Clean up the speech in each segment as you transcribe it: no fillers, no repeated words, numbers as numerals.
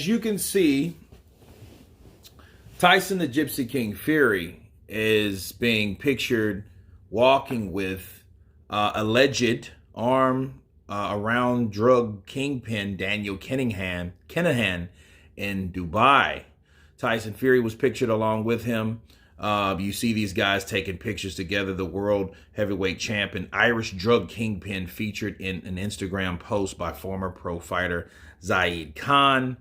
you can see, Tyson the Gypsy King Fury is being pictured walking with alleged arm around drug kingpin Daniel Kinahan in Dubai. Tyson Fury was pictured along with him. You see these guys taking pictures together. The world heavyweight champ and Irish drug kingpin featured in an Instagram post by former pro fighter Zaid Khan.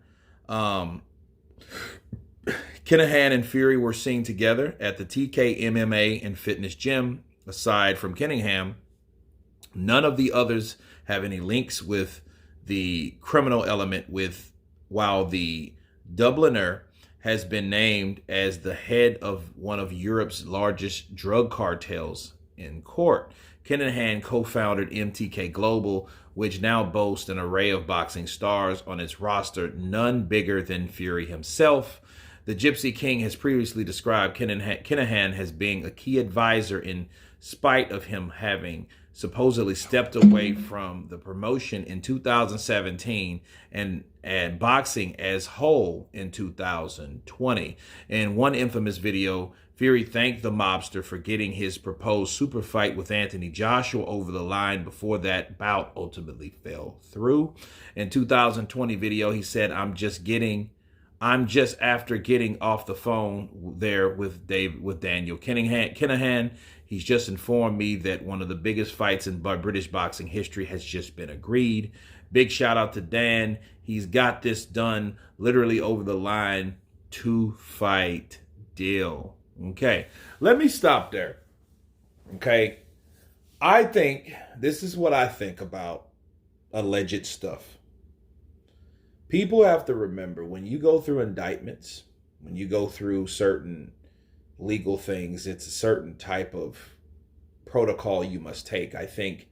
Kinahan and Fury were seen together at the TK MMA and Fitness Gym. Aside from Kinahan, none of the others have any links with the criminal element, while the Dubliner has been named as the head of one of Europe's largest drug cartels in court. Kinahan co-founded MTK Global, which now boasts an array of boxing stars on its roster, none bigger than Fury himself. The Gypsy King has previously described Kinahan as being a key advisor in spite of him having supposedly stepped away from the promotion in 2017 and boxing as whole in 2020. In one infamous video, Fury thanked the mobster for getting his proposed super fight with Anthony Joshua over the line before that bout ultimately fell through. In 2020 video, he said, I'm just after getting off the phone there with Daniel Kinahan. He's just informed me that one of the biggest fights in British boxing history has just been agreed. Big shout out to Dan. He's got this done literally over the line. 2-fight deal. Okay, let me stop there. Okay, I think this is what I think about alleged stuff. People have to remember, when you go through indictments, when you go through certain legal things, it's a certain type of protocol you must take. I think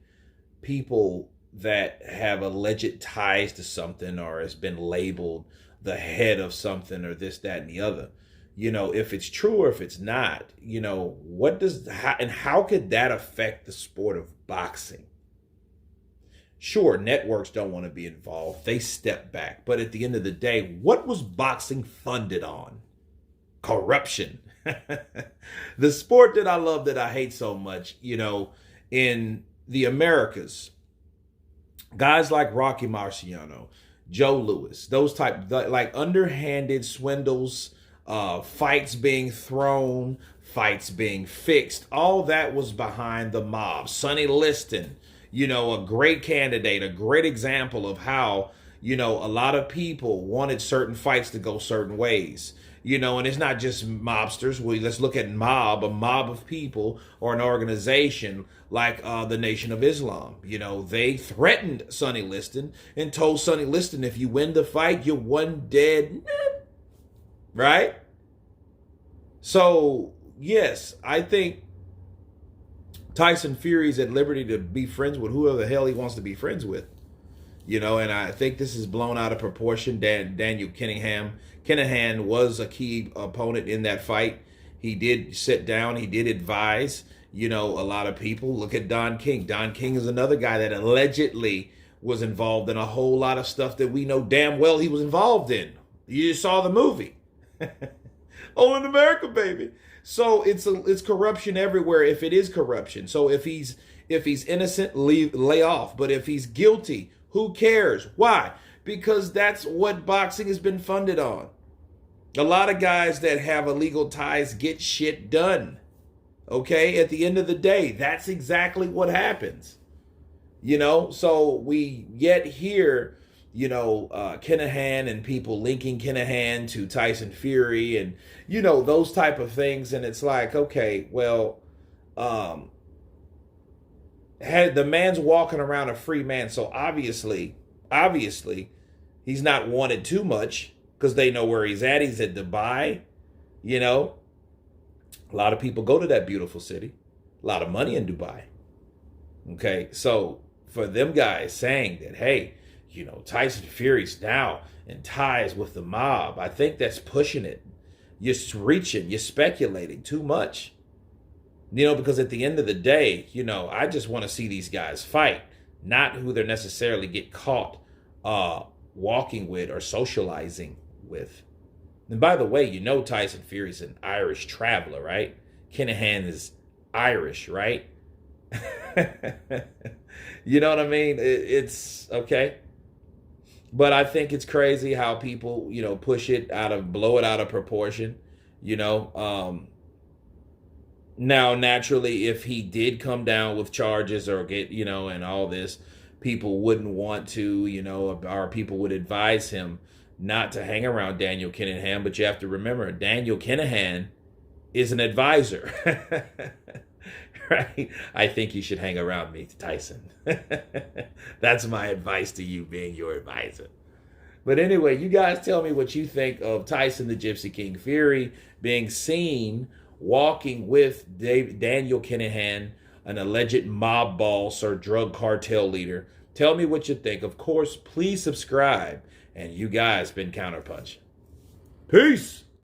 people that have alleged ties to something or has been labeled the head of something or this, that, and the other, if it's true or if it's not, how could that affect the sport of boxing? Sure, networks don't want to be involved. They step back. But at the end of the day, what was boxing funded on? Corruption. The sport that I love, that I hate so much, in the Americas, guys like Rocky Marciano, Joe Louis, those type, like underhanded swindles, fights being thrown, fights being fixed, all that was behind the mob. Sonny Liston, a great candidate, a great example of how, a lot of people wanted certain fights to go certain ways. And it's not just mobsters. Let's look at a mob of people or an organization like the Nation of Islam. They threatened Sonny Liston and told Sonny Liston, if you win the fight, you're one dead. Right? So, yes, I think Tyson Fury's at liberty to be friends with whoever the hell he wants to be friends with. And I think this is blown out of proportion. Daniel Kinahan was a key opponent in that fight. He did sit down. He did advise, a lot of people. Look at Don King. Don King is another guy that allegedly was involved in a whole lot of stuff that we know damn well he was involved in. You just saw the movie. All in America, baby. So it's corruption everywhere if it is corruption. So if he's innocent, lay off. But if he's guilty, who cares? Why? Because that's what boxing has been funded on. A lot of guys that have illegal ties get shit done. Okay? At the end of the day, that's exactly what happens. So we yet hear, Kinahan and people linking Kinahan to Tyson Fury and, those type of things. And it's like, okay, well, the man's walking around a free man. So obviously, he's not wanted too much because they know where he's at. He's at Dubai, A lot of people go to that beautiful city. A lot of money in Dubai. Okay, so for them guys saying that, hey, Tyson Fury's now in ties with the mob, I think that's pushing it. You're reaching, you're speculating too much. Because at the end of the day, I just want to see these guys fight, not who they're necessarily get caught walking with or socializing with. And by the way, you know Tyson Fury's an Irish traveler, right? Kinahan is Irish, right? You know what I mean? It's okay. But I think it's crazy how people, blow it out of proportion. You know, now naturally, if he did come down with charges or get, and all this, people wouldn't want to, or people would advise him not to hang around Daniel Kinahan. But you have to remember, Daniel Kinahan is an advisor. Right? I think you should hang around me, Tyson. That's my advice to you, being your advisor. But anyway, you guys tell me what you think of Tyson the Gypsy King Fury being seen walking with Daniel Kinahan, an alleged mob boss or drug cartel leader. Tell me what you think. Of course, please subscribe. And you guys been Counterpunch. Peace.